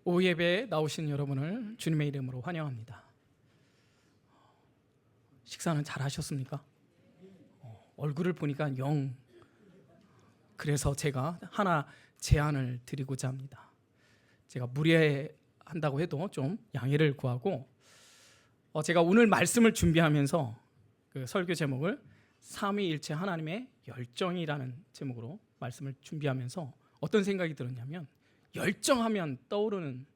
오후 예배에 나오신 여러분을 주님의 이름으로 환영합니다. 식사는 잘 하셨습니까? 얼굴을 보니까 그래서 제가 하나 제안을 드리고자 합니다. 제가 무례한다고 해도 좀 양해를 구하고, 제가 오늘 말씀을 준비하면서 그 설교 제목을 삼위일체 하나님의 열정이라는 제목으로 말씀을 준비하면서 어떤 생각이 들었냐면, 열정하면 떠오르는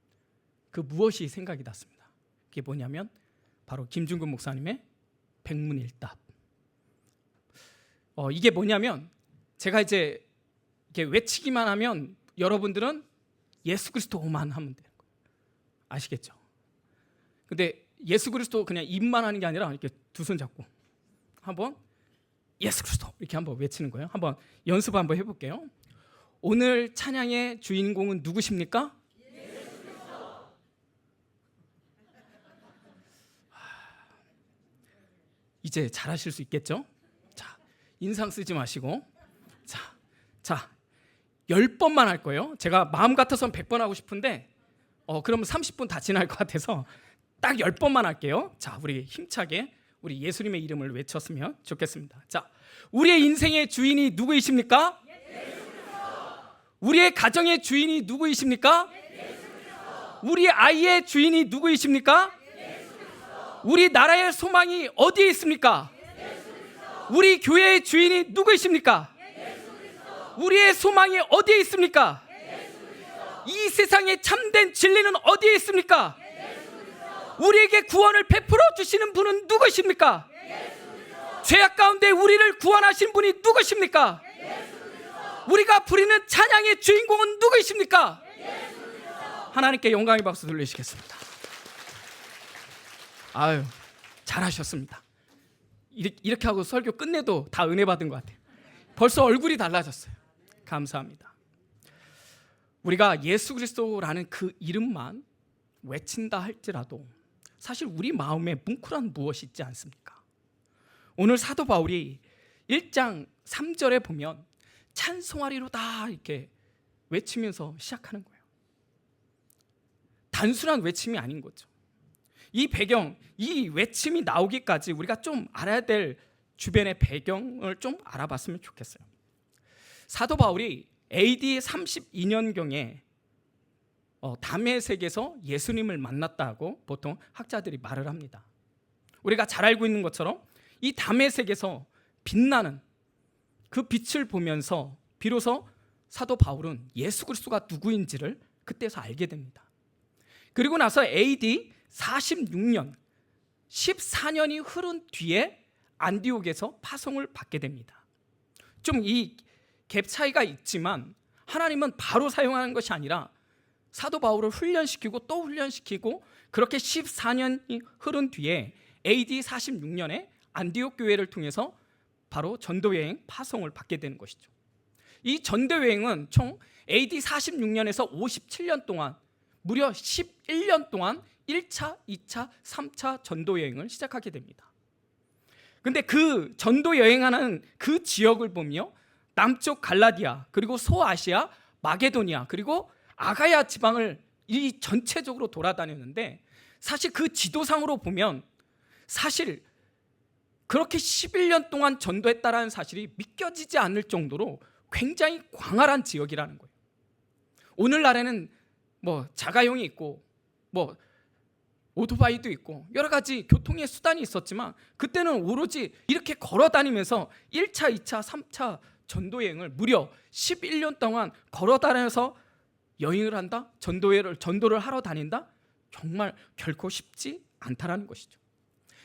그 무엇이 생각이 났습니다. 그게 뭐냐면 바로 김중근 목사님의 백문일답. 이게 뭐냐면, 제가 이제 이렇게 외치기만 하면 여러분들은 예수 그리스도만 하면 돼요. 아시겠죠? 근데 예수 그리스도 그냥 입만 하는 게 아니라 이렇게 두 손 잡고 한번 예수 그리스도 이렇게 한번 외치는 거예요. 한번 연습 한번 해볼게요. 오늘 찬양의 주인공은 누구십니까? 예수 그리스도. 이제 잘하실 수 있겠죠? 자, 인상 쓰지 마시고 자 10번만 할 거예요. 제가 마음 같아서는 100번 하고 싶은데 그러면 30분 다 지날 것 같아서 딱 10번만 할게요. 자, 우리 힘차게 우리 예수님의 이름을 외쳤으면 좋겠습니다. 자, 우리의 인생의 주인이 누구이십니까? 우리의 가정의 주인이 누구이십니까? 우리 아이의 주인이 누구이십니까? 우리 나라의 소망이 어디에 있습니까? 우리 교회의 주인이 누구이십니까? 우리의 소망이 어디에 있습니까? 이 세상의 참된 진리는 어디에 있습니까? 우리에게 구원을 베풀어 주시는 분은 누구십니까? 죄악 가운데 우리를 구원하신 분이 누구십니까? 우리가 부리는 찬양의 주인공은 누구이십니까? 하나님께 영광의 박수 돌리시겠습니다. 아유, 잘하셨습니다. 이렇게 하고 설교 끝내도 다 은혜 받은 것 같아요. 벌써 얼굴이 달라졌어요. 감사합니다. 우리가 예수 그리스도라는 그 이름만 외친다 할지라도 사실 우리 마음에 뭉클한 무엇이 있지 않습니까? 오늘 사도 바울이 1장 3절에 보면 찬송하리로다 이렇게 외치면서 시작하는 거예요. 단순한 외침이 아닌 거죠. 이 배경, 이 외침이 나오기까지 우리가 좀 알아야 될 주변의 배경을 좀 알아봤으면 좋겠어요. 사도 바울이 AD 32년경에 다메섹에서 예수님을 만났다고 보통 학자들이 말을 합니다. 우리가 잘 알고 있는 것처럼 이 다메섹에서 빛나는 그 빛을 보면서 비로소 사도 바울은 예수 그리스도가 누구인지를 그때서 알게 됩니다. 그리고 나서 AD 46년 14년이 흐른 뒤에 안디옥에서 파송을 받게 됩니다. 좀 이 갭 차이가 있지만 하나님은 바로 사용하는 것이 아니라 사도 바울을 훈련시키고 또 훈련시키고 그렇게 14년이 흐른 뒤에 AD 46년에 안디옥 교회를 통해서 바로 전도여행 파송을 받게 되는 것이죠. 이 전도여행은 총 AD 46년에서 57년 동안 무려 11년 동안 1차, 2차, 3차 전도여행을 시작하게 됩니다. 근데 그 전도여행하는 그 지역을 보며 남쪽 갈라디아, 그리고 소아시아, 마게도니아, 그리고 아가야 지방을 이 전체적으로 돌아다녔는데, 사실 그 지도상으로 보면 사실 그렇게 11년 동안 전도했다라는 사실이 믿겨지지 않을 정도로 굉장히 광활한 지역이라는 거예요. 오늘날에는 자가용이 있고 오토바이도 있고 여러 가지 교통의 수단이 있었지만 그때는 오로지 이렇게 걸어 다니면서 1차, 2차, 3차 전도여행을 무려 11년 동안 걸어 다녀서 여행을 한다? 전도를 하러 다닌다? 정말 결코 쉽지 않다라는 것이죠.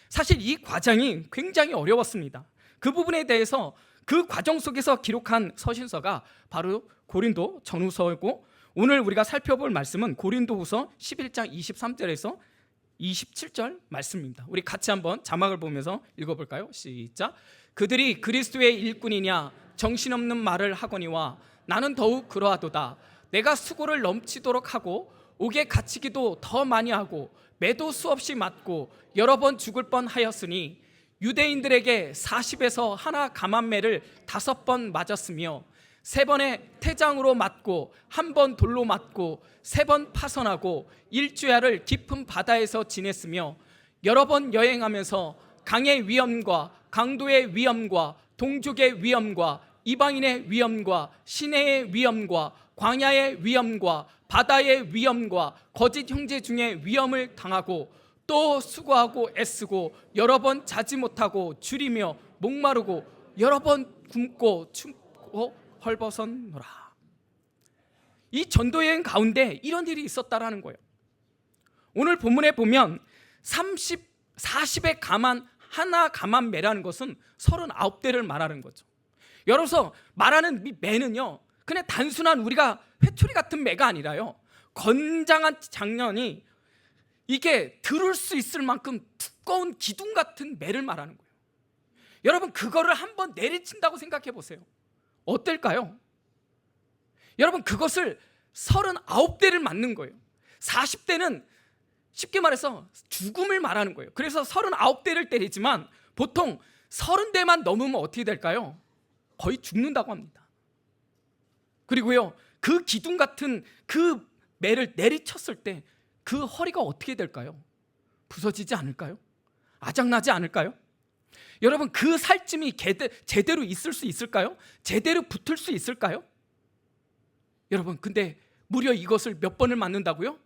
사실 이 과정이 굉장히 어려웠습니다. 그 부분에 대해서 그 과정 속에서 기록한 서신서가 바로 고린도 전후서이고, 오늘 우리가 살펴볼 말씀은 고린도후서 11장 23절에서 27절 말씀입니다. 우리 같이 한번 자막을 보면서 읽어볼까요? 시작. 그들이 그리스도의 일꾼이냐 정신없는 말을 하거니와 나는 더욱 그러하도다. 내가 수고를 넘치도록 하고 옥에 갇히기도 더 많이 하고 매도 수없이 맞고 여러 번 죽을 뻔하였으니 유대인들에게 40에서 하나 감한매를 5번 맞았으며 3번의 태장으로 맞고 1번 돌로 맞고 3번 파선하고 일주야를 깊은 바다에서 지냈으며 여러 번 여행하면서 강의 위험과 강도의 위험과 동족의 위험과 이방인의 위험과 시내의 위험과 광야의 위험과 바다의 위험과 거짓 형제 중에 위험을 당하고 또 수고하고 애쓰고 여러 번 자지 못하고 줄이며 목마르고 여러 번 굶고 춥고 헐벗었노라. 이 전도여행 가운데 이런 일이 있었다라는 거예요. 오늘 본문에 보면 40의 가만 하나 가만매라는 것은 39대를 말하는 거죠. 여러서 말하는 이 매는요, 그냥 단순한 우리가 회초리 같은 매가 아니라요, 건장한 장년이 이게 들을 수 있을 만큼 두꺼운 기둥 같은 매를 말하는 거예요. 여러분, 그거를 한번 내리친다고 생각해 보세요. 어떨까요? 여러분, 그것을 39대를 맞는 거예요. 40대는 쉽게 말해서 죽음을 말하는 거예요. 그래서 39대를 때리지만 보통 30대만 넘으면 어떻게 될까요? 거의 죽는다고 합니다. 그리고요, 그 기둥 같은 그 매를 내리쳤을 때 그 허리가 어떻게 될까요? 부서지지 않을까요? 아작나지 않을까요? 여러분, 그 살찜이 제대로 있을 수 있을까요? 제대로 붙을 수 있을까요? 여러분, 근데 무려 이것을 몇 번을 맞는다고요?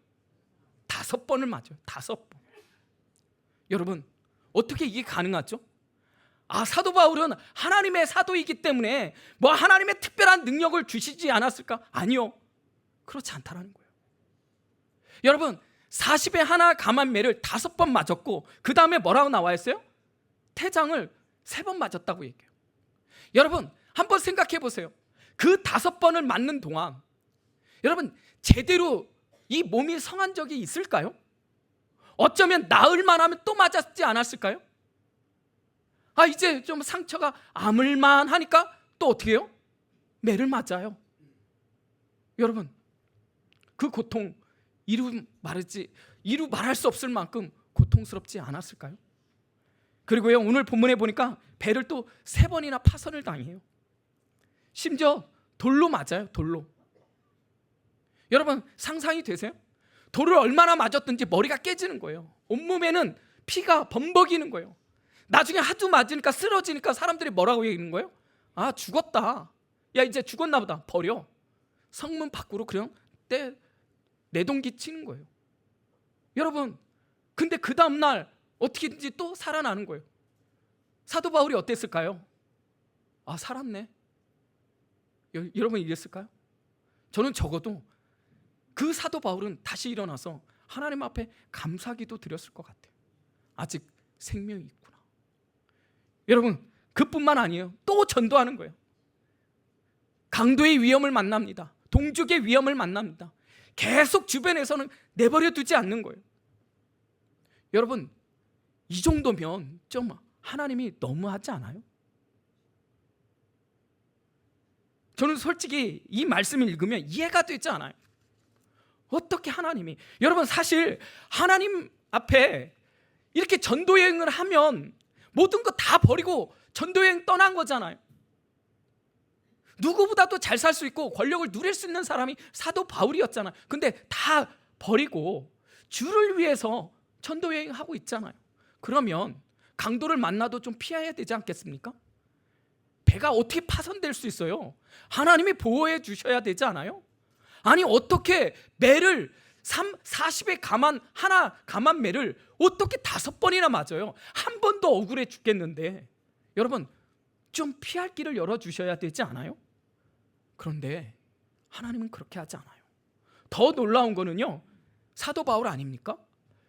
5번을 맞아요. 5번. 여러분, 어떻게 이게 가능하죠? 사도 바울은 하나님의 사도이기 때문에 뭐 하나님의 특별한 능력을 주시지 않았을까? 아니요, 그렇지 않다라는 거예요. 여러분, 40에 하나 가만매를 5번 맞았고 그 다음에 뭐라고 나와 있어요? 태장을 3번 맞았다고 얘기해요. 여러분, 한번 생각해 보세요. 그 5번을 맞는 동안 여러분, 제대로 이 몸이 성한 적이 있을까요? 어쩌면 나을 만하면 또 맞았지 않았을까요? 이제 좀 상처가 아물만 하니까 또 어떻게 해요? 매를 맞아요. 여러분, 그 고통 이루 말할 수 없을 만큼 고통스럽지 않았을까요? 그리고요, 오늘 본문에 보니까 배를 또 3번이나 파선을 당해요. 심지어 돌로 맞아요. 돌로. 여러분, 상상이 되세요? 돌을 얼마나 맞았든지 머리가 깨지는 거예요. 온몸에는 피가 범벅이는 거예요. 나중에 하도 맞으니까 쓰러지니까 사람들이 뭐라고 얘기하는 거예요? 죽었다. 야, 이제 죽었나 보다. 버려. 성문 밖으로 그냥 내동기 치는 거예요. 여러분, 근데 그 다음날 어떻게든지 또 살아나는 거예요. 사도 바울이 어땠을까요? 살았네. 여러분, 이랬을까요? 저는 적어도 그 사도 바울은 다시 일어나서 하나님 앞에 감사기도 드렸을 것 같아요. 아직 생명이 있구나. 여러분, 그뿐만 아니에요. 또 전도하는 거예요. 강도의 위험을 만납니다. 동족의 위험을 만납니다. 계속 주변에서는 내버려 두지 않는 거예요. 여러분, 이 정도면 좀 하나님이 너무하지 않아요? 저는 솔직히 이 말씀을 읽으면 이해가 되지 않아요. 어떻게 하나님이, 여러분, 사실 하나님 앞에 이렇게 전도여행을 하면 모든 거 다 버리고 전도여행 떠난 거잖아요. 누구보다도 잘 살 수 있고 권력을 누릴 수 있는 사람이 사도 바울이었잖아요. 근데 다 버리고 주를 위해서 전도여행하고 있잖아요. 그러면 강도를 만나도 좀 피해야 되지 않겠습니까? 배가 어떻게 파손될 수 있어요? 하나님이 보호해 주셔야 되지 않아요? 아니, 어떻게 매를 40의 가만매를 어떻게 5번이나 맞아요? 한 번도 억울해 죽겠는데. 여러분, 좀 피할 길을 열어주셔야 되지 않아요? 그런데 하나님은 그렇게 하지 않아요. 더 놀라운 거는요, 사도 바울 아닙니까?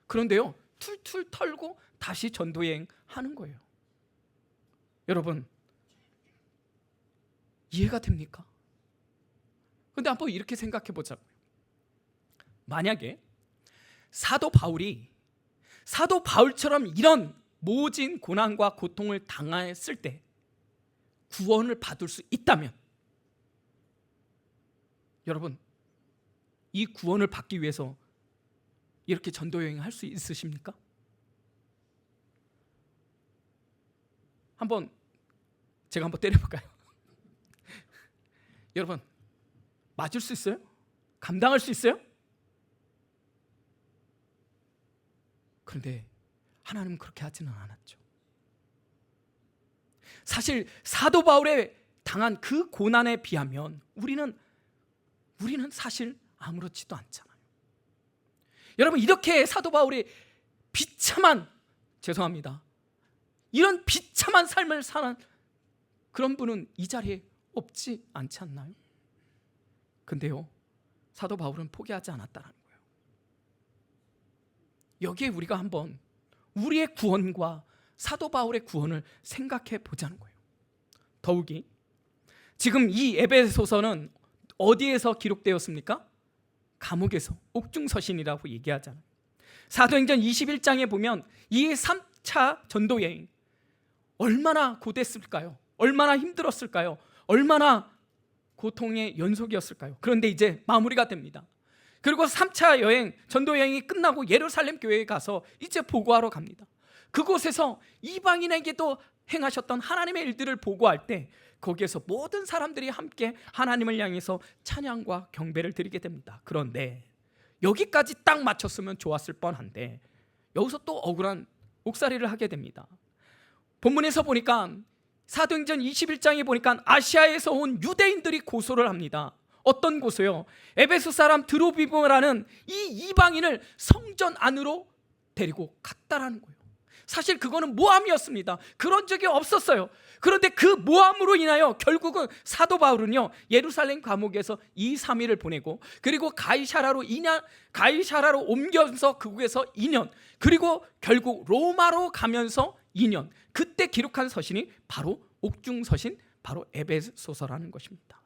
그런데요, 툴툴 털고 다시 전도여행 하는 거예요. 여러분, 이해가 됩니까? 근데 한번 이렇게 생각해 보자고요. 만약에 사도 바울처럼 이런 모진 고난과 고통을 당했을 때 구원을 받을 수 있다면, 여러분, 이 구원을 받기 위해서 이렇게 전도여행 할 수 있으십니까? 제가 한번 때려볼까요? 여러분, 맞을 수 있어요? 감당할 수 있어요? 그런데 하나님은 그렇게 하지는 않았죠. 사실 사도 바울의 당한 그 고난에 비하면 우리는 사실 아무렇지도 않잖아요. 여러분, 이렇게 사도 바울이 죄송합니다, 이런 비참한 삶을 사는 그런 분은 이 자리에 없지 않지 않나요? 근데요, 사도 바울은 포기하지 않았다는 거예요. 여기에 우리가 한번 우리의 구원과 사도 바울의 구원을 생각해 보자는 거예요. 더욱이 지금 이 에베소서는 어디에서 기록되었습니까? 감옥에서, 옥중서신이라고 얘기하잖아요. 사도행전 21장에 보면 이 3차 전도 여행 얼마나 고됐을까요? 얼마나 힘들었을까요? 얼마나 고통의 연속이었을까요? 그런데 이제 마무리가 됩니다. 그리고 3차 여행, 전도 여행이 끝나고 예루살렘 교회에 가서 이제 보고하러 갑니다. 그곳에서 이방인에게도 행하셨던 하나님의 일들을 보고할 때 거기에서 모든 사람들이 함께 하나님을 향해서 찬양과 경배를 드리게 됩니다. 그런데 여기까지 딱 맞췄으면 좋았을 뻔한데 여기서 또 억울한 옥살이를 하게 됩니다. 본문에서 보니까 사도행전 21장에 보니까 아시아에서 온 유대인들이 고소를 합니다. 어떤 고소요? 에베소 사람 드로비모라는 이 이방인을 성전 안으로 데리고 갔다라는 거예요. 사실 그거는 모함이었습니다. 그런 적이 없었어요. 그런데 그 모함으로 인하여 결국은 사도 바울은요, 예루살렘 감옥에서 2, 3일을 보내고, 그리고 가이사라로 옮겨서 그곳에서 2년, 그리고 결국 로마로 가면서 2년, 그때 기록한 서신이 바로 옥중서신, 바로 에베소서라는 것입니다.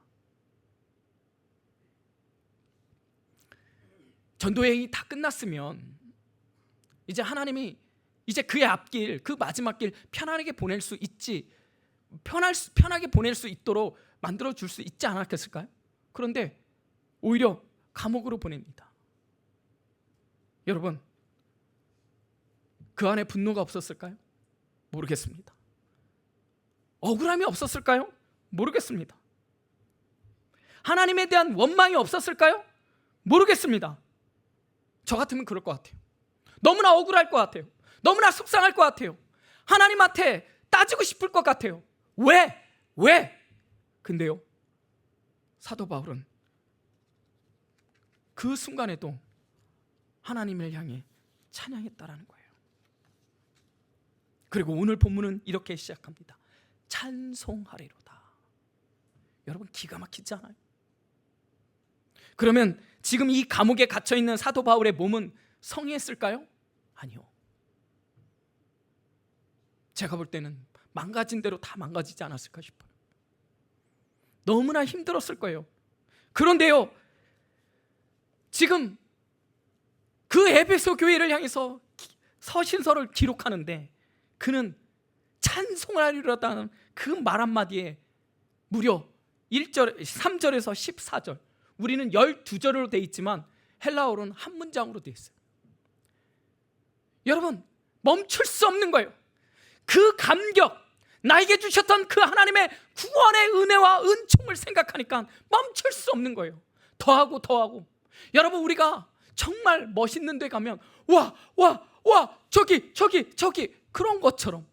전도여행이 다 끝났으면 이제 하나님이 이제 그의 앞길, 그 마지막 길 편안하게 보낼 수 있지, 편하게 보낼 수 있도록 만들어 줄 수 있지 않았겠을까요? 그런데 오히려 감옥으로 보냅니다. 여러분, 그 안에 분노가 없었을까요? 모르겠습니다. 억울함이 없었을까요? 모르겠습니다. 하나님에 대한 원망이 없었을까요? 모르겠습니다. 저 같으면 그럴 것 같아요. 너무나 억울할 것 같아요. 너무나 속상할 것 같아요. 하나님한테 따지고 싶을 것 같아요. 왜? 근데요, 사도 바울은 그 순간에도 하나님을 향해 찬양했다라는 거예요. 그리고 오늘 본문은 이렇게 시작합니다. 찬송하리로다. 여러분, 기가 막히지 않아요? 그러면 지금 이 감옥에 갇혀 있는 사도 바울의 몸은 성했을까요? 아니요. 제가 볼 때는 망가진 대로 다 망가지지 않았을까 싶어요. 너무나 힘들었을 거예요. 그런데요, 지금 그 에베소 교회를 향해서 서신서를 기록하는데 그는 찬송하리로다는 그 말 한마디에 무려 3절에서 14절, 우리는 12절로 되어 있지만 헬라어로는 한 문장으로 되어 있어요. 여러분, 멈출 수 없는 거예요. 그 감격, 나에게 주셨던 그 하나님의 구원의 은혜와 은총을 생각하니까 멈출 수 없는 거예요. 더하고 여러분, 우리가 정말 멋있는 데 가면 와 저기 그런 것처럼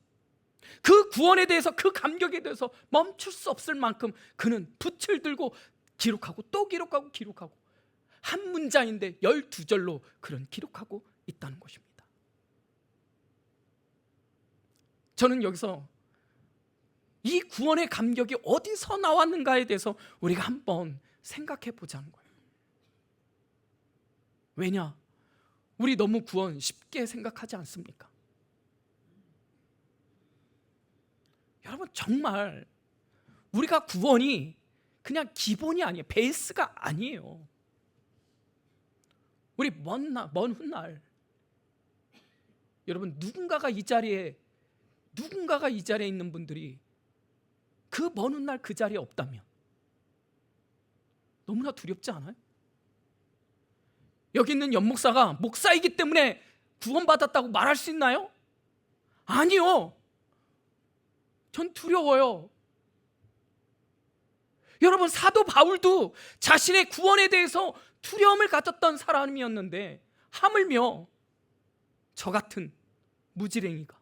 그 구원에 대해서, 그 감격에 대해서 멈출 수 없을 만큼 그는 붓을 들고 기록하고 또 기록하고 한 문장인데 12절로 그런 기록하고 있다는 것입니다. 저는 여기서 이 구원의 감격이 어디서 나왔는가에 대해서 우리가 한번 생각해 보자는 거예요. 왜냐? 우리 너무 구원 쉽게 생각하지 않습니까? 여러분, 정말 우리가 구원이 그냥 기본이 아니에요. 베이스가 아니에요. 우리 먼 훗날 여러분, 누군가가 이 자리에 있는 분들이 그 먼 훗날 그 자리에 없다면 너무나 두렵지 않아요? 여기 있는 연목사가 목사이기 때문에 구원받았다고 말할 수 있나요? 아니요. 전 두려워요. 여러분, 사도 바울도 자신의 구원에 대해서 두려움을 가졌던 사람이었는데 하물며 저 같은 무지랭이가.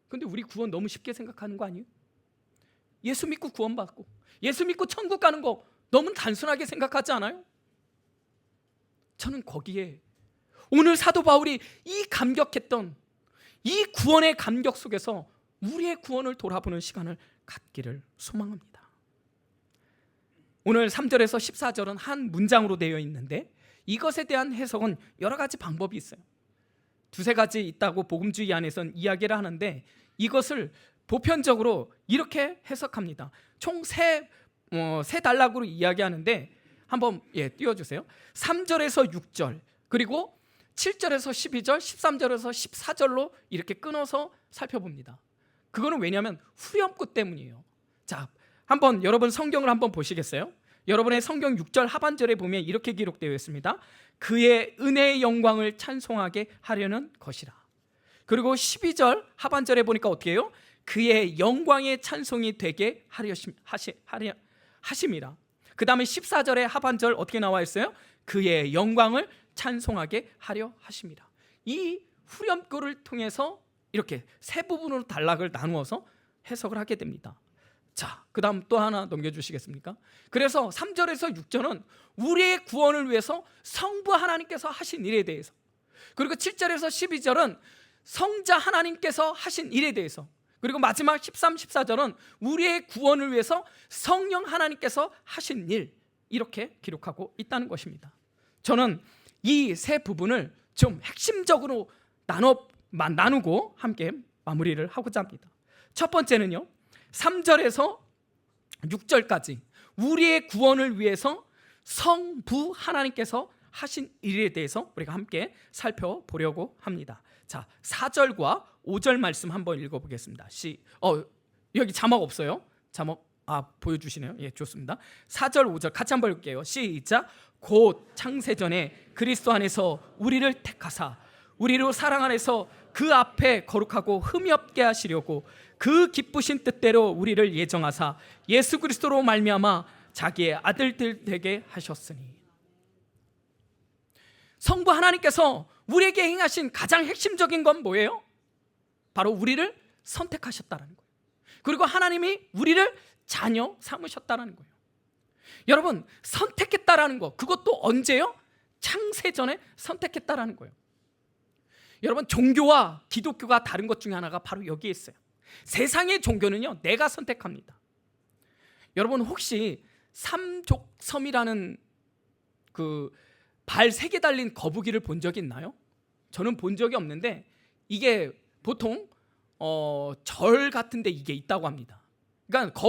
근데 우리 구원 너무 쉽게 생각하는 거 아니에요? 예수 믿고 구원받고 예수 믿고 천국 가는 거 너무 단순하게 생각하지 않아요? 저는 거기에 오늘 사도 바울이 이 감격했던 이 구원의 감격 속에서 우리의 구원을 돌아보는 시간을 갖기를 소망합니다. 오늘 3절에서 14절은 한 문장으로 되어 있는데 이것에 대한 해석은 여러 가지 방법이 있어요. 두세 가지 있다고 복음주의 안에서는 이야기를 하는데 이것을 보편적으로 이렇게 해석합니다. 총 세 단락으로 이야기하는데 한번 띄워주세요. 3절에서 6절 그리고 7절에서 12절 13절에서 14절로 이렇게 끊어서 살펴봅니다. 그거는 왜냐하면 후렴구 때문이에요. 자, 한번 여러분 성경을 한번 보시겠어요? 여러분의 성경 6절 하반절에 보면 이렇게 기록되어 있습니다. 그의 은혜의 영광을 찬송하게 하려는 것이라. 그리고 12절 하반절에 보니까 어떻게 해요? 그의 영광의 찬송이 되게 하심이라. 그 다음에 14절의 하반절 어떻게 나와 있어요? 그의 영광을 찬송하게 하려 하심이라. 이 후렴구를 통해서 이렇게 세 부분으로 단락을 나누어서 해석을 하게 됩니다. 자, 그 다음 또 하나 넘겨주시겠습니까? 그래서 3절에서 6절은 우리의 구원을 위해서 성부 하나님께서 하신 일에 대해서, 그리고 7절에서 12절은 성자 하나님께서 하신 일에 대해서, 그리고 마지막 13, 14절은 우리의 구원을 위해서 성령 하나님께서 하신 일, 이렇게 기록하고 있다는 것입니다. 저는 이 세 부분을 좀 핵심적으로 나누고 함께 마무리를 하고자 합니다. 첫 번째는요, 3절에서 6절까지 우리의 구원을 위해서 성부 하나님께서 하신 일에 대해서 우리가 함께 살펴보려고 합니다. 자, 4절과 5절 말씀 한번 읽어보겠습니다. 여기 자막 없어요? 자막 보여주시네요. 예, 좋습니다. 4절 5절 같이 한번 읽을게요. 시작. 곧 창세전에 그리스도 안에서 우리를 택하사 우리로 사랑 안에서 그 앞에 거룩하고 흠이 없게 하시려고 그 기쁘신 뜻대로 우리를 예정하사 예수 그리스도로 말미암아 자기의 아들들 되게 하셨으니. 성부 하나님께서 우리에게 행하신 가장 핵심적인 건 뭐예요? 바로 우리를 선택하셨다는 거예요. 그리고 하나님이 우리를 자녀 삼으셨다는 거예요. 여러분, 선택했다라는 거, 그것도 언제요? 창세전에 선택했다라는 거예요. 여러분, 종교와 기독교가 다른 것 중에 하나가 바로 여기에 있어요. 세상의 종교는요, 내가 선택합니다. 여러분, 혹시 삼족섬이라는 그 발 3개 달린 거북이를 본 적이 있나요? 저는 본 적이 없는데 이게 보통 절 같은 데 이게 있다고 합니다. 그러니까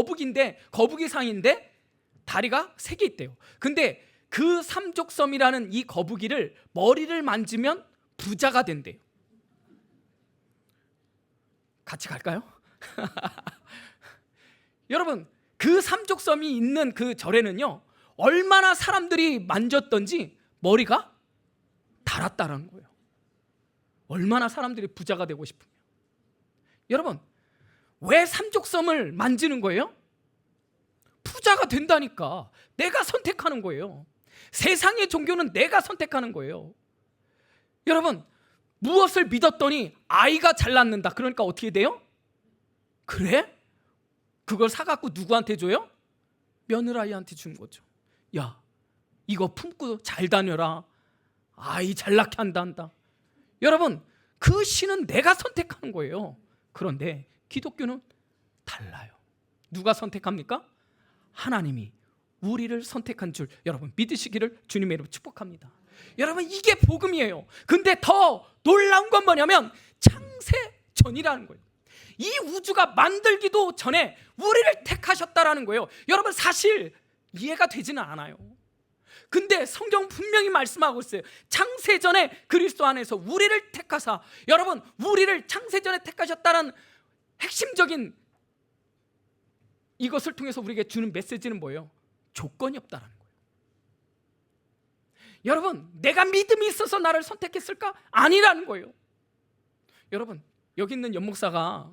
거북이상인데 다리가 3개 있대요. 근데 그 삼족섬이라는 이 거북이를 머리를 만지면 부자가 된대요. 같이 갈까요? 여러분, 그 삼족섬이 있는 그 절에는요, 얼마나 사람들이 만졌던지 머리가 닳았다는 거예요. 얼마나 사람들이 부자가 되고 싶으면. 여러분, 왜 삼족섬을 만지는 거예요? 부자가 된다니까. 내가 선택하는 거예요. 세상의 종교는 내가 선택하는 거예요. 여러분, 무엇을 믿었더니 아이가 잘 낳는다. 그러니까 어떻게 돼요? 그래? 그걸 사갖고 누구한테 줘요? 며느라이한테 준 거죠. 야, 이거 품고 잘 다녀라. 아이 잘 낳게 한다. 여러분, 그 신은 내가 선택하는 거예요. 그런데 기독교는 달라요. 누가 선택합니까? 하나님이 우리를 선택한 줄 여러분 믿으시기를 주님의 이름으로 축복합니다. 여러분, 이게 복음이에요. 근데 더 놀라운 건 뭐냐면 창세전이라는 거예요. 이 우주가 만들기도 전에 우리를 택하셨다라는 거예요. 여러분, 사실 이해가 되지는 않아요. 근데 성경 분명히 말씀하고 있어요. 창세전에 그리스도 안에서 우리를 택하사. 여러분, 우리를 창세전에 택하셨다는 핵심적인 이것을 통해서 우리에게 주는 메시지는 뭐예요? 조건이 없다는 거예요. 여러분, 내가 믿음이 있어서 나를 선택했을까? 아니라는 거예요. 여러분, 여기 있는 연목사가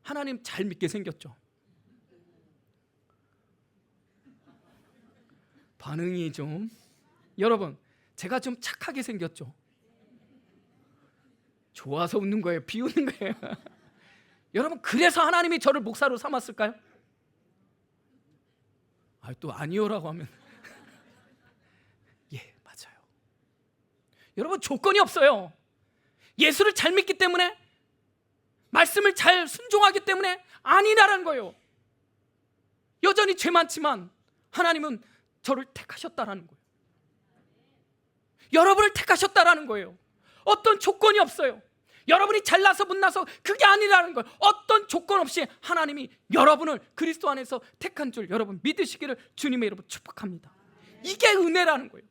하나님 잘 믿게 생겼죠. 반응이 좀, 여러분 제가 좀 착하게 생겼죠? 좋아서 웃는 거예요? 비웃는 거예요? 여러분 그래서 하나님이 저를 목사로 삼았을까요? 또 아니요라고 하면 예, 맞아요. 여러분 조건이 없어요. 예수를 잘 믿기 때문에, 말씀을 잘 순종하기 때문에 아니라는 거예요. 여전히 죄 많지만 하나님은 저를 택하셨다라는 거예요. 여러분을 택하셨다라는 거예요. 어떤 조건이 없어요. 여러분이 잘나서 못나서 그게 아니라는 거예요. 어떤 조건 없이 하나님이 여러분을 그리스도 안에서 택한 줄 여러분 믿으시기를 주님의 이름으로 축복합니다. 이게 은혜라는 거예요.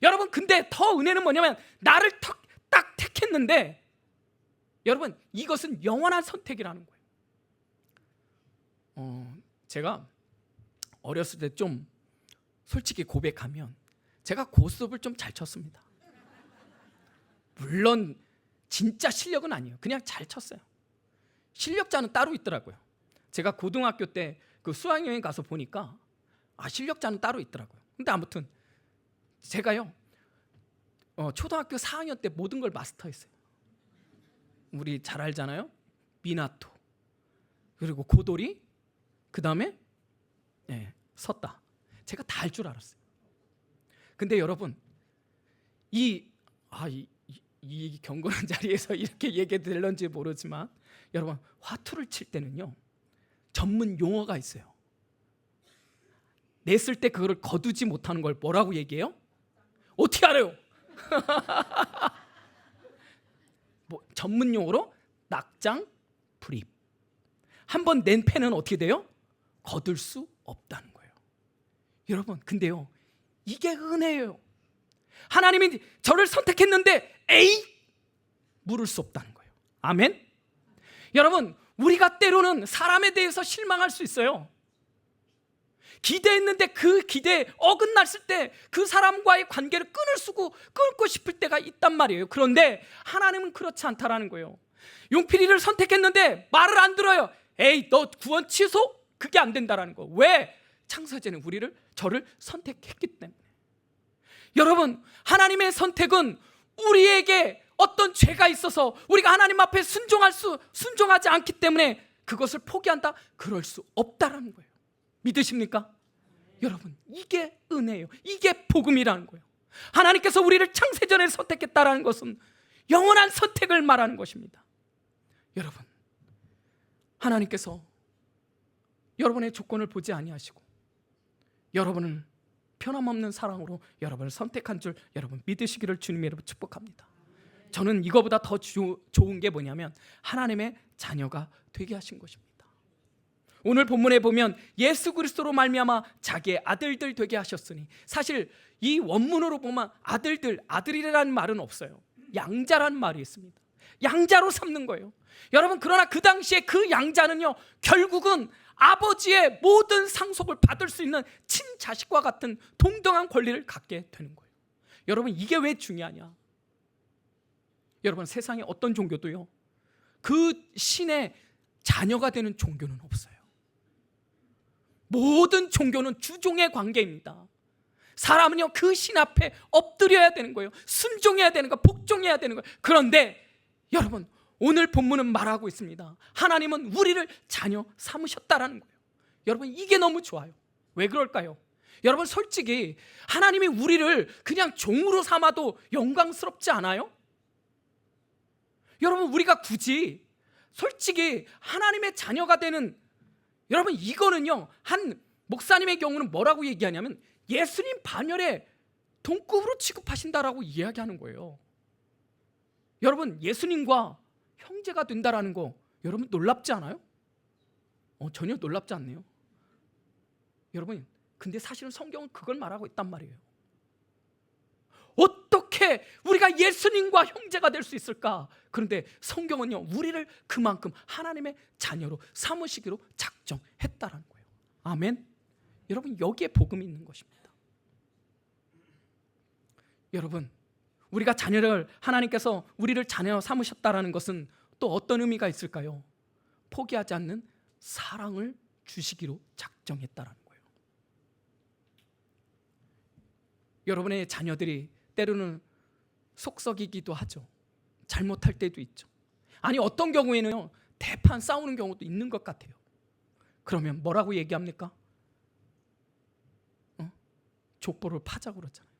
여러분 근데 더 은혜는 뭐냐면, 나를 딱 택했는데 여러분 이것은 영원한 선택이라는 거예요. 제가 어렸을 때 좀 솔직히 고백하면 제가 고스톱을 좀 잘 쳤습니다. 물론 진짜 실력은 아니에요. 그냥 잘 쳤어요. 실력자는 따로 있더라고요. 제가 고등학교 때 그 수학여행 가서 보니까 실력자는 따로 있더라고요. 근데 아무튼 제가요 초등학교 4학년 때 모든 걸 마스터했어요. 우리 잘 알잖아요. 미나토, 그리고 고돌이, 그 다음에 섰다. 제가 다 할 줄 알았어요. 근데 여러분 이 경건한 자리에서 이렇게 얘기될런지 모르지만, 여러분 화투를 칠 때는요 전문 용어가 있어요. 냈을 때 그거를 거두지 못하는 걸 뭐라고 얘기해요? 어떻게 알아요? 전문 용어로 낙장 불입. 한번 낸 패는 어떻게 돼요? 거둘 수 없다는 거예요. 여러분 근데요 이게 은혜예요. 하나님이 저를 선택했는데 물을 수 없다는 거예요. 아멘. 여러분 우리가 때로는 사람에 대해서 실망할 수 있어요. 기대했는데 그 기대에 어긋났을 때 그 사람과의 관계를 끊고 싶을 때가 있단 말이에요. 그런데 하나님은 그렇지 않다라는 거예요. 용필이를 선택했는데 말을 안 들어요. 너 구원 취소? 그게 안 된다라는 거. 왜? 창세전에 저를 선택했기 때문에. 여러분 하나님의 선택은 우리에게 어떤 죄가 있어서 우리가 하나님 앞에 순종하지 않기 때문에 그것을 포기한다? 그럴 수 없다라는 거예요. 믿으십니까? 여러분 이게 은혜예요. 이게 복음이라는 거예요. 하나님께서 우리를 창세전에 선택했다라는 것은 영원한 선택을 말하는 것입니다. 여러분 하나님께서 여러분의 조건을 보지 아니하시고 여러분을 변함없는 사랑으로 여러분을 선택한 줄 여러분 믿으시기를 주님의 이름으로 축복합니다. 저는 이거보다 더 좋은 게 뭐냐면 하나님의 자녀가 되게 하신 것입니다. 오늘 본문에 보면 예수 그리스도로 말미암아 자기의 아들들 되게 하셨으니, 사실 이 원문으로 보면 아들이라는 말은 없어요. 양자라는 말이 있습니다. 양자로 삼는 거예요. 여러분 그러나 그 당시에 그 양자는요 결국은 아버지의 모든 상속을 받을 수 있는 친자식과 같은 동등한 권리를 갖게 되는 거예요. 여러분 이게 왜 중요하냐? 여러분 세상에 어떤 종교도요 그 신의 자녀가 되는 종교는 없어요. 모든 종교는 주종의 관계입니다. 사람은요 그 신 앞에 엎드려야 되는 거예요. 순종해야 되는 거예요. 복종해야 되는 거예요. 그런데 여러분 오늘 본문은 말하고 있습니다. 하나님은 우리를 자녀 삼으셨다라는 거예요. 여러분 이게 너무 좋아요. 왜 그럴까요? 여러분 솔직히 하나님이 우리를 그냥 종으로 삼아도 영광스럽지 않아요? 여러분 우리가 굳이 솔직히 하나님의 자녀가 되는, 여러분 이거는요 한 목사님의 경우는 뭐라고 얘기하냐면 예수님 반열에 동급으로 취급하신다라고 이야기하는 거예요. 여러분 예수님과 형제가 된다라는 거 여러분 놀랍지 않아요? 전혀 놀랍지 않네요. 여러분 근데 사실은 성경은 그걸 말하고 있단 말이에요. 어떻게 우리가 예수님과 형제가 될 수 있을까? 그런데 성경은요 우리를 그만큼 하나님의 자녀로 삼으시기로 작정했다라는 거예요. 아멘. 여러분 여기에 복음이 있는 것입니다. 여러분 우리가 하나님께서 우리를 자녀로 삼으셨다라는 것은 또 어떤 의미가 있을까요? 포기하지 않는 사랑을 주시기로 작정했다라는 거예요. 여러분의 자녀들이 때로는 속썩이기도 하죠. 잘못할 때도 있죠. 아니 어떤 경우에는 대판 싸우는 경우도 있는 것 같아요. 그러면 뭐라고 얘기합니까? 족보를 파자고 그러잖아요.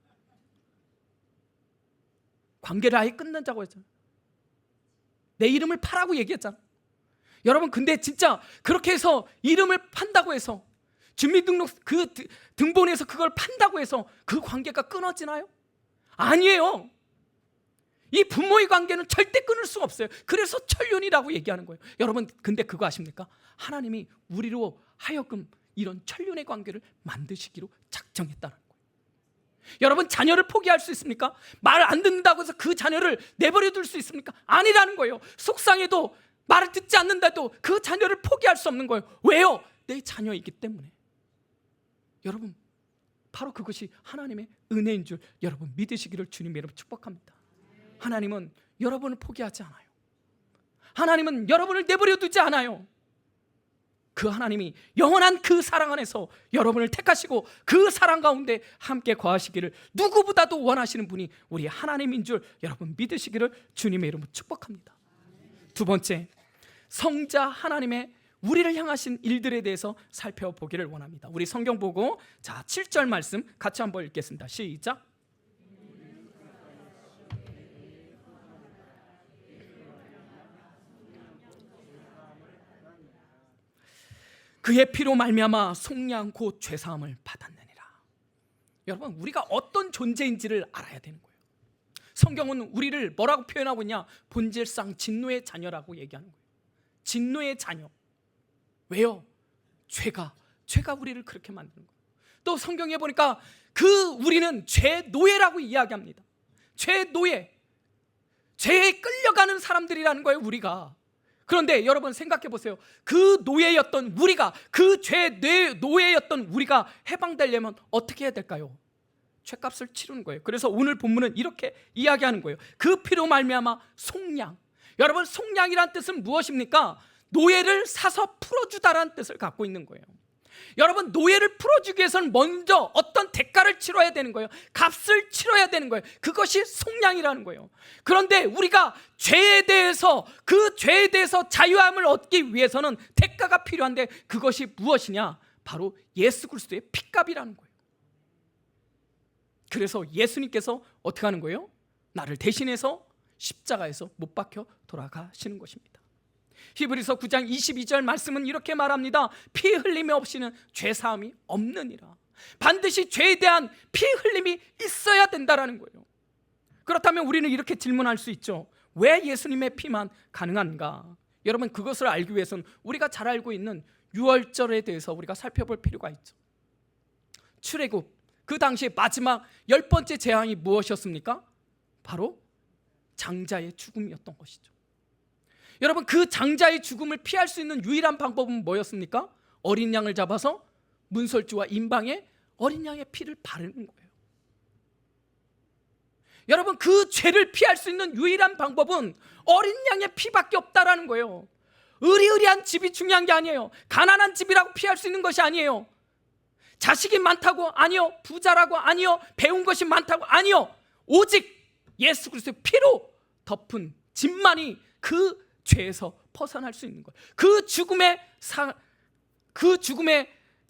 관계를 아예 끝내자고 했잖아요. 내 이름을 파라고 얘기했잖아요. 여러분 근데 진짜 그렇게 해서 이름을 판다고 해서 주민등록 그 등본에서 그걸 판다고 해서 그 관계가 끊어지나요? 아니에요. 이 부모의 관계는 절대 끊을 수가 없어요. 그래서 천륜이라고 얘기하는 거예요. 여러분 근데 그거 아십니까? 하나님이 우리로 하여금 이런 천륜의 관계를 만드시기로 작정했다는 거예요. 여러분 자녀를 포기할 수 있습니까? 말 안 듣는다고 해서 그 자녀를 내버려 둘 수 있습니까? 아니라는 거예요. 속상해도 말을 듣지 않는다도 그 자녀를 포기할 수 없는 거예요. 왜요? 내 자녀이기 때문에. 여러분 바로 그것이 하나님의 은혜인 줄 여러분 믿으시기를 주님 이름으로 축복합니다. 하나님은 여러분을 포기하지 않아요. 하나님은 여러분을 내버려 두지 않아요. 그 하나님이 영원한 그 사랑 안에서 여러분을 택하시고 그 사랑 가운데 함께 거하시기를 누구보다도 원하시는 분이 우리 하나님인 줄 여러분 믿으시기를 주님의 이름으로 축복합니다. 두 번째, 성자 하나님의 우리를 향하신 일들에 대해서 살펴보기를 원합니다. 우리 성경 보고 7절 말씀 같이 한번 읽겠습니다. 시작. 그의 피로 말미암아 속량 곧 죄사함을 받았느니라. 여러분 우리가 어떤 존재인지를 알아야 되는 거예요. 성경은 우리를 뭐라고 표현하고 있냐? 본질상 진노의 자녀라고 얘기하는 거예요. 진노의 자녀. 왜요? 죄가 우리를 그렇게 만드는 거예요. 또 성경에 보니까 그 우리는 죄 노예라고 이야기합니다. 죄 노예, 죄에 끌려가는 사람들이라는 거예요. 우리가. 그런데 여러분 생각해 보세요. 그 노예였던 우리가, 그 죄 노예였던 우리가 해방되려면 어떻게 해야 될까요? 죄값을 치르는 거예요. 그래서 오늘 본문은 이렇게 이야기하는 거예요. 그 피로 말미암아 속량. 여러분 속량이란 뜻은 무엇입니까? 노예를 사서 풀어주다라는 뜻을 갖고 있는 거예요. 여러분 노예를 풀어주기 위해서는 먼저 어떤 대가를 치러야 되는 거예요. 값을 치러야 되는 거예요. 그것이 속량이라는 거예요. 그런데 우리가 죄에 대해서 그 죄에 대해서 자유함을 얻기 위해서는 대가가 필요한데 그것이 무엇이냐? 바로 예수 그리스도의 핏값이라는 거예요. 그래서 예수님께서 어떻게 하는 거예요? 나를 대신해서 십자가에서 못 박혀 돌아가시는 것입니다. 히브리서 9장 22절 말씀은 이렇게 말합니다. 피 흘림이 없이는 죄사함이 없느니라. 반드시 죄에 대한 피 흘림이 있어야 된다라는 거예요. 그렇다면 우리는 이렇게 질문할 수 있죠. 왜 예수님의 피만 가능한가? 여러분 그것을 알기 위해서는 우리가 잘 알고 있는 유월절에 대해서 우리가 살펴볼 필요가 있죠. 출애굽 그 당시에 마지막 10번째 재앙이 무엇이었습니까? 바로 장자의 죽음이었던 것이죠. 여러분 그 장자의 죽음을 피할 수 있는 유일한 방법은 뭐였습니까? 어린 양을 잡아서 문설주와 임방에 어린 양의 피를 바르는 거예요. 여러분 그 죄를 피할 수 있는 유일한 방법은 어린 양의 피밖에 없다라는 거예요. 의리의리한 집이 중요한 게 아니에요. 가난한 집이라고 피할 수 있는 것이 아니에요. 자식이 많다고 아니요. 부자라고 아니요. 배운 것이 많다고 아니요. 오직 예수 그리스도의 피로 덮은 집만이 그 죄에서 벗어날 수 있는 거예요. 그 죽음의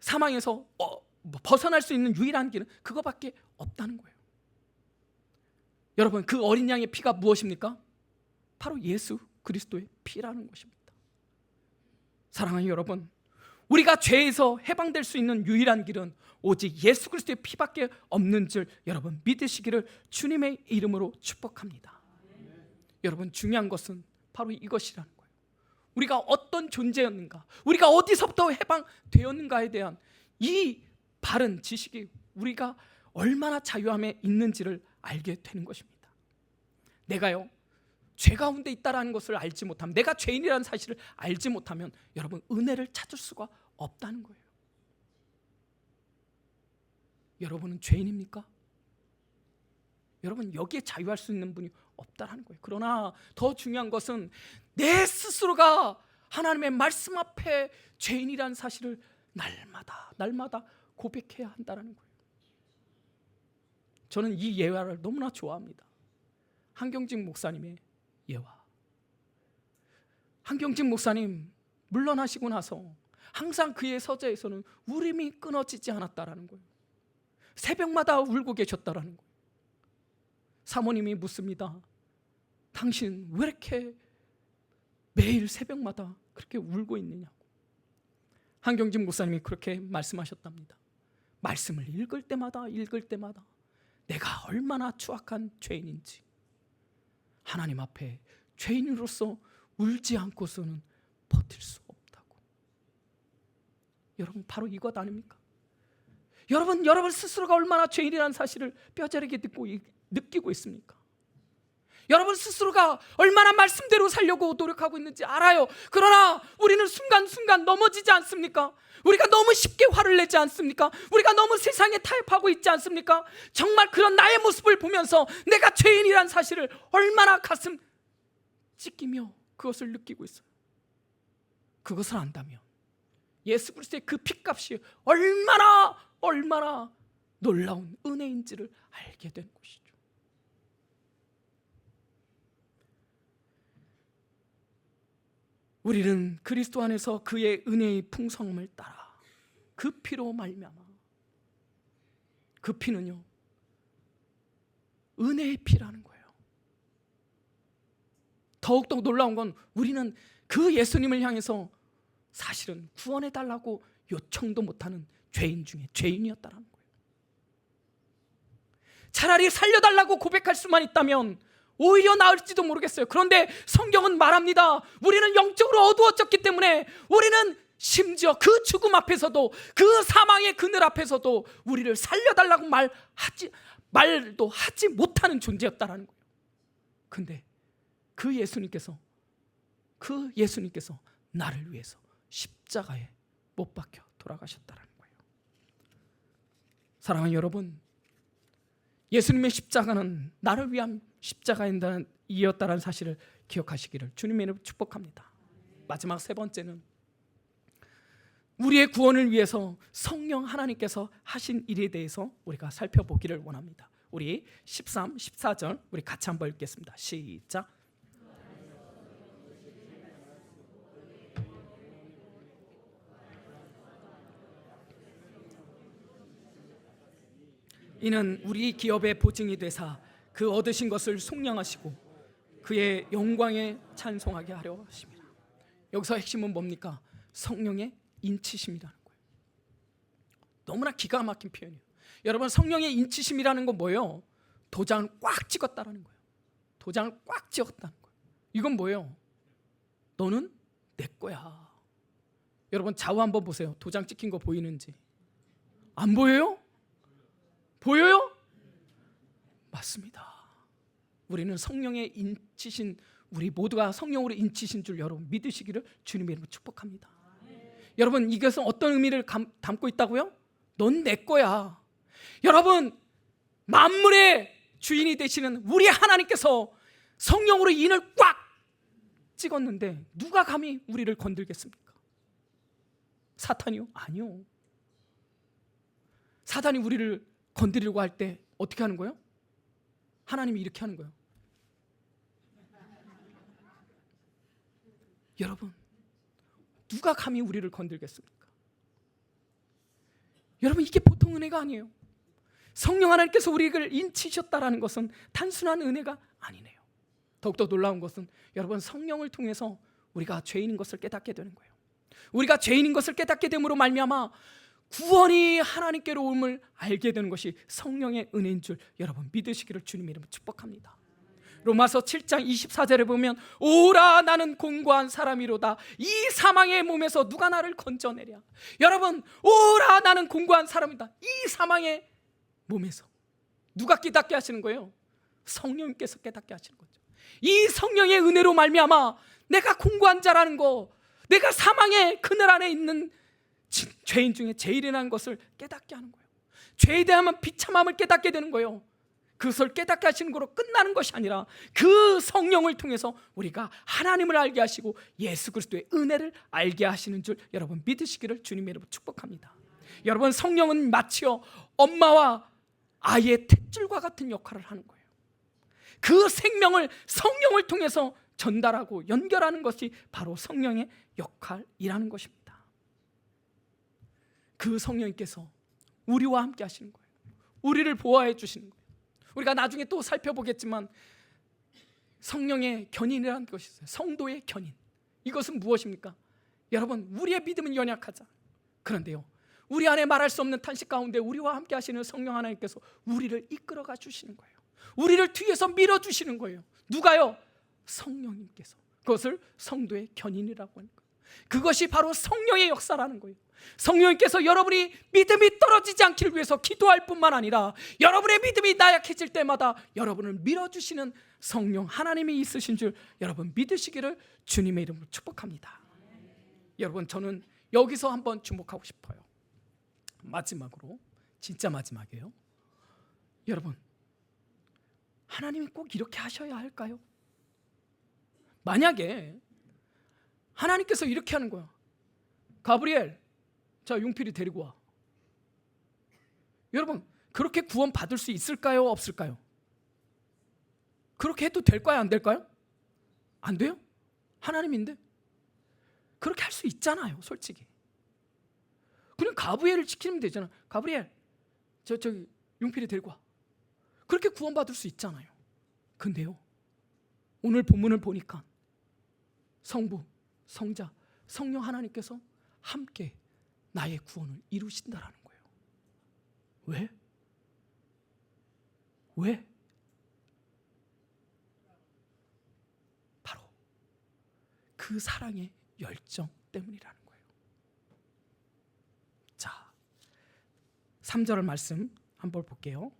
사망에서 벗어날 수 있는 유일한 길은 그거밖에 없다는 거예요. 여러분 그 어린 양의 피가 무엇입니까? 바로 예수 그리스도의 피라는 것입니다. 사랑하는 여러분, 우리가 죄에서 해방될 수 있는 유일한 길은 오직 예수 그리스도의 피밖에 없는 줄 여러분 믿으시기를 주님의 이름으로 축복합니다. 여러분 중요한 것은 바로 이것이라는 거예요. 우리가 어떤 존재였는가, 우리가 어디서부터 해방되었는가에 대한 이 바른 지식이 우리가 얼마나 자유함에 있는지를 알게 되는 것입니다. 내가요 죄 가운데 있다라는 것을 알지 못하면, 내가 죄인이라는 사실을 알지 못하면 여러분 은혜를 찾을 수가 없다는 거예요. 여러분은 죄인입니까? 여러분 여기에 자유할 수 있는 분이 없다라는 거예요. 그러나 더 중요한 것은 내 스스로가 하나님의 말씀 앞에 죄인이라는 사실을 날마다 고백해야 한다는 거예요. 저는 이 예화를 너무나 좋아합니다. 한경직 목사님의 예화. 한경직 목사님 물러나시고 나서 항상 그의 서재에서는 울음이 끊어지지 않았다라는 거예요. 새벽마다 울고 계셨다라는 거예요. 사모님이 묻습니다. 당신 왜 이렇게 매일 새벽마다 그렇게 울고 있느냐고. 한경직 목사님이 그렇게 말씀하셨답니다. 말씀을 읽을 때마다 내가 얼마나 추악한 죄인인지, 하나님 앞에 죄인으로서 울지 않고서는 버틸 수 없다고. 여러분, 바로 이것 아닙니까? 여러분 스스로가 얼마나 죄인이라는 사실을 뼈저리게 느끼고 있습니까? 여러분 스스로가 얼마나 말씀대로 살려고 노력하고 있는지 알아요. 그러나 우리는 순간순간 넘어지지 않습니까? 우리가 너무 쉽게 화를 내지 않습니까? 우리가 너무 세상에 타협하고 있지 않습니까? 정말 그런 나의 모습을 보면서 내가 죄인이란 사실을 얼마나 가슴 찢기며 그것을 느끼고 있어요. 그것을 안다면 예수 그리스도의 그 핏값이 얼마나 놀라운 은혜인지를 알게 된 것이죠. 우리는 그리스도 안에서 그의 은혜의 풍성함을 따라 그 피로 말미암아, 그 피는요 은혜의 피라는 거예요. 더욱더 놀라운 건 우리는 그 예수님을 향해서 사실은 구원해달라고 요청도 못하는 죄인 중에 죄인이었다는 거예요. 차라리 살려달라고 고백할 수만 있다면 오히려 나을지도 모르겠어요. 그런데 성경은 말합니다. 우리는 영적으로 어두워졌기 때문에 우리는 심지어 그 죽음 앞에서도, 그 사망의 그늘 앞에서도 우리를 살려달라고 말도 하지 못하는 존재였다는 거예요. 근데 그 예수님께서 나를 위해서 십자가에 못 박혀 돌아가셨다는 거예요. 사랑하는 여러분, 예수님의 십자가는 나를 위한 십자가이었다는 사실을 기억하시기를 주님의 이름으로 축복합니다. 마지막 세 번째는 우리의 구원을 위해서 성령 하나님께서 하신 일에 대해서 우리가 살펴보기를 원합니다. 우리 13, 14절 우리 같이 한번 읽겠습니다. 시작. 이는 우리 기업의 보증이 되사 그 얻으신 것을 속량하시고 그의 영광에 찬송하게 하려 하십니다. 여기서 핵심은 뭡니까? 성령의 인치심이라는 거예요. 너무나 기가 막힌 표현이에요. 여러분, 성령의 인치심이라는 건 뭐예요? 도장을 꽉 찍었다는 거예요. 도장을 꽉 찍었다는 거예요. 이건 뭐예요? 너는 내 거야. 여러분 좌우 한번 보세요. 도장 찍힌 거 보이는지. 안 보여요? 보여요? 맞습니다. 우리는 성령의 인치신, 우리 모두가 성령으로 인치신 줄 여러분 믿으시기를 주님의 이름으로 축복합니다. 여러분, 이것은 어떤 의미를 담고 있다고요? 넌 내 거야. 여러분, 만물의 주인이 되시는 우리 하나님께서 성령으로 인을 꽉 찍었는데 누가 감히 우리를 건들겠습니까? 사탄이요? 아니요. 사탄이 우리를 건드리려고 할 때 어떻게 하는 거예요? 하나님이 이렇게 하는 거예요. 여러분, 누가 감히 우리를 건들겠습니까? 여러분, 이게 보통 은혜가 아니에요. 성령 하나님께서 우리를 인치셨다라는 것은 단순한 은혜가 아니네요. 더욱더 놀라운 것은 여러분, 성령을 통해서 우리가 죄인인 것을 깨닫게 되는 거예요. 우리가 죄인인 것을 깨닫게 됨으로 말미암아 구원이 하나님께로 옴을 알게 되는 것이 성령의 은혜인 줄 여러분 믿으시기를 주님의 이름으로 축복합니다. 로마서 7장 24절에 보면 오라 나는 공고한 사람이로다 이 사망의 몸에서 누가 나를 건져내랴. 여러분, 오라 나는 공고한 사람이다. 이 사망의 몸에서 누가 깨닫게 하시는 거예요? 성령님께서 깨닫게 하시는 거죠. 이 성령의 은혜로 말미암아 내가 공고한 자라는 거, 내가 사망의 그늘 안에 있는 죄인 중에 제일이라는 것을 깨닫게 하는 거예요. 죄에 대한 비참함을 깨닫게 되는 거예요. 그것을 깨닫게 하시는 거로 끝나는 것이 아니라 그 성령을 통해서 우리가 하나님을 알게 하시고 예수 그리스도의 은혜를 알게 하시는 줄 여러분 믿으시기를 주님의 이름으로 축복합니다. 여러분, 성령은 마치어 엄마와 아이의 탯줄과 같은 역할을 하는 거예요. 그 생명을 성령을 통해서 전달하고 연결하는 것이 바로 성령의 역할이라는 것입니다. 그 성령님께서 우리와 함께 하시는 거예요. 우리를 보호해 주시는 거예요. 우리가 나중에 또 살펴보겠지만 성령의 견인이라는 것이 있어요. 성도의 견인. 이것은 무엇입니까? 여러분, 우리의 믿음은 연약하자. 그런데요, 우리 안에 말할 수 없는 탄식 가운데 우리와 함께 하시는 성령 하나님께서 우리를 이끌어가 주시는 거예요. 우리를 뒤에서 밀어주시는 거예요. 누가요? 성령님께서. 그것을 성도의 견인이라고 하는 거예요. 그것이 바로 성령의 역사라는 거예요. 성령님께서 여러분이 믿음이 떨어지지 않기를 위해서 기도할 뿐만 아니라 여러분의 믿음이 나약해질 때마다 여러분을 밀어주시는 성령 하나님이 있으신 줄 여러분 믿으시기를 주님의 이름으로 축복합니다. 여러분, 저는 여기서 한번 주목하고 싶어요. 마지막으로, 진짜 마지막이에요. 여러분, 하나님이 꼭 이렇게 하셔야 할까요? 만약에 하나님께서 이렇게 하는 거야. 가브리엘, 자, 용필이 데리고 와. 여러분, 그렇게 구원 받을 수 있을까요? 없을까요? 그렇게 해도 될까요? 안 될까요? 안 돼요? 하나님인데 그렇게 할 수 있잖아요, 솔직히. 그냥 가브리엘을 지키면 되잖아. 가브리엘, 저기 용필이 데리고 와. 그렇게 구원받을 수 있잖아요. 근데요, 오늘 본문을 보니까 성부, 성자, 성령 하나님께서 함께 나의 구원을 이루신다라는 거예요. 왜? 왜? 바로 그 사랑의 열정 때문이라는 거예요. 자, 3절 말씀 한번 볼게요.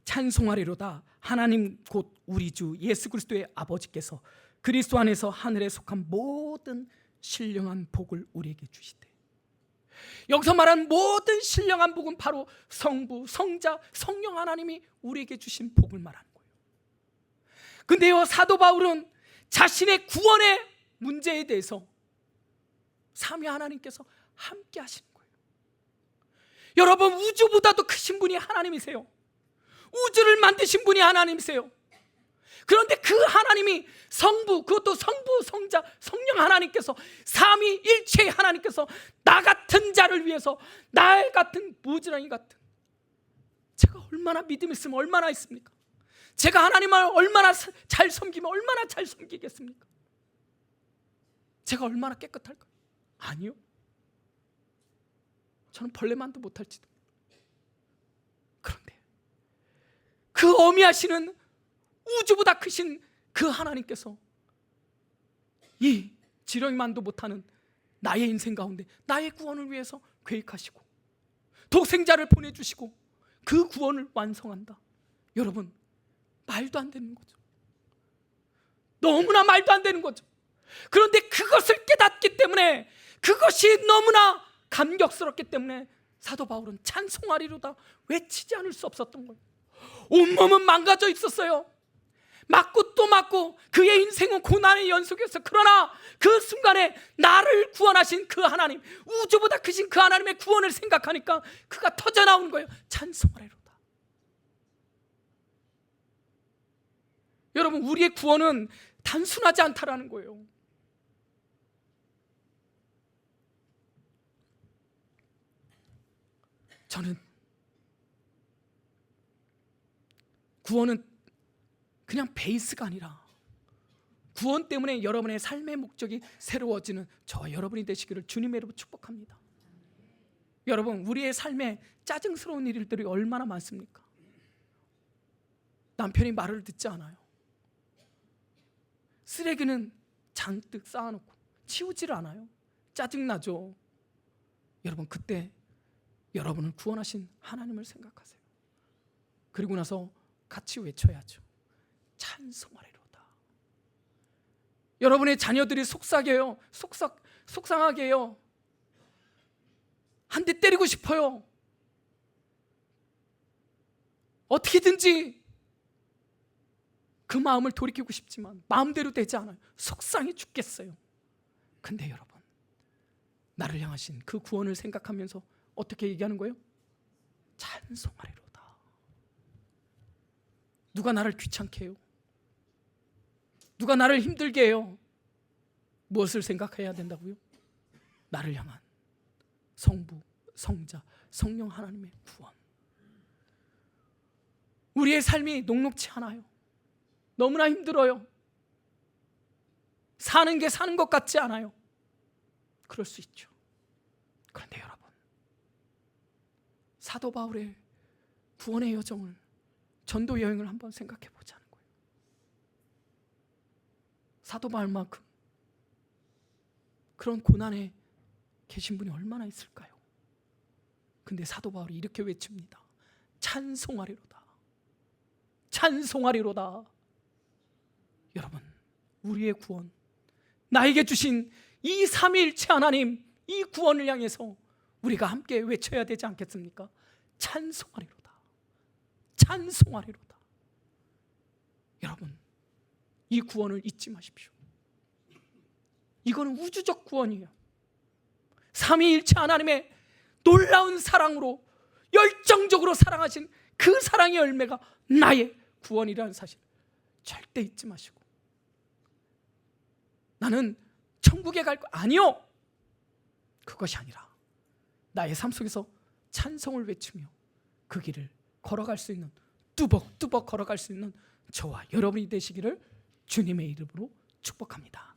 찬송하리로다. 하나님 곧 우리 주 예수 그리스도의 아버지께서 그리스도 안에서 하늘에 속한 모든 신령한 복을 우리에게 주시되. 여기서 말한 모든 신령한 복은 바로 성부, 성자, 성령 하나님이 우리에게 주신 복을 말하는 거예요. 근데요, 사도 바울은 자신의 구원의 문제에 대해서 삼위 하나님께서 함께 하시는 거예요. 여러분, 우주보다도 크신 분이 하나님이세요. 우주를 만드신 분이 하나님이세요. 그런데 그 하나님이 성부, 그것도 성부, 성자, 성령 하나님께서, 삼위일체의 하나님께서 나 같은 자를 위해서, 나 같은 부지런이 같은, 제가 얼마나 믿음이 있으면 얼마나 있습니까? 제가 하나님을 얼마나 잘 섬기면 얼마나 잘 섬기겠습니까? 제가 얼마나 깨끗할까요? 아니요. 저는 벌레만도 못할지도. 그런데 그 어미하시는 우주보다 크신 그 하나님께서 이 지렁이만도 못하는 나의 인생 가운데 나의 구원을 위해서 계획하시고 독생자를 보내주시고 그 구원을 완성한다. 여러분, 말도 안 되는 거죠. 너무나 말도 안 되는 거죠. 그런데 그것을 깨닫기 때문에, 그것이 너무나 감격스럽기 때문에 사도 바울은 찬송하리로다 외치지 않을 수 없었던 거예요. 온몸은 망가져 있었어요. 맞고 또 맞고 그의 인생은 고난의 연속이었어요. 그러나 그 순간에 나를 구원하신 그 하나님, 우주보다 크신 그 하나님의 구원을 생각하니까 그가 터져나오는 거예요. 찬송하리로다. 여러분, 우리의 구원은 단순하지 않다라는 거예요. 저는 구원은 그냥 베이스가 아니라 구원 때문에 여러분의 삶의 목적이 새로워지는 저와 여러분이 되시기를 주님의 이름으로 축복합니다. 여러분, 우리의 삶에 짜증스러운 일들이 얼마나 많습니까? 남편이 말을 듣지 않아요. 쓰레기는 잔뜩 쌓아놓고 치우지를 않아요. 짜증나죠. 여러분, 그때 여러분을 구원하신 하나님을 생각하세요. 그리고 나서 같이 외쳐야죠. 찬송하리로다. 여러분의 자녀들이 속삭여요. 속상하게 해요. 한 대 때리고 싶어요. 어떻게든지 그 마음을 돌이키고 싶지만 마음대로 되지 않아요. 속상해 죽겠어요. 근데 여러분, 나를 향하신 그 구원을 생각하면서 어떻게 얘기하는 거예요? 찬송하리로다. 누가 나를 귀찮게 해요? 누가 나를 힘들게 해요? 무엇을 생각해야 된다고요? 나를 향한 성부, 성자, 성령 하나님의 구원. 우리의 삶이 녹록지 않아요. 너무나 힘들어요. 사는 게 사는 것 같지 않아요. 그럴 수 있죠. 그런데 여러분, 사도 바울의 구원의 여정을, 전도 여행을 한번 생각해 보자는 거예요. 사도 바울만큼 그런 고난에 계신 분이 얼마나 있을까요? 근데 사도 바울이 이렇게 외칩니다. 찬송하리로다. 찬송하리로다. 여러분, 우리의 구원, 나에게 주신 이 삼위일체 하나님, 이 구원을 향해서 우리가 함께 외쳐야 되지 않겠습니까? 찬송하리로다. 찬송하리로다. 여러분, 이 구원을 잊지 마십시오. 이거는 우주적 구원이에요. 삼위일체 하나님의 놀라운 사랑으로 열정적으로 사랑하신 그 사랑의 열매가 나의 구원이라는 사실 절대 잊지 마시고, 나는 천국에 갈 거 아니요, 그것이 아니라 나의 삶 속에서 찬송을 외치며 그 길을 걸어갈 수 있는, 뚜벅뚜벅 걸어갈 수 있는 저와 여러분이 되시기를 주님의 이름으로 축복합니다.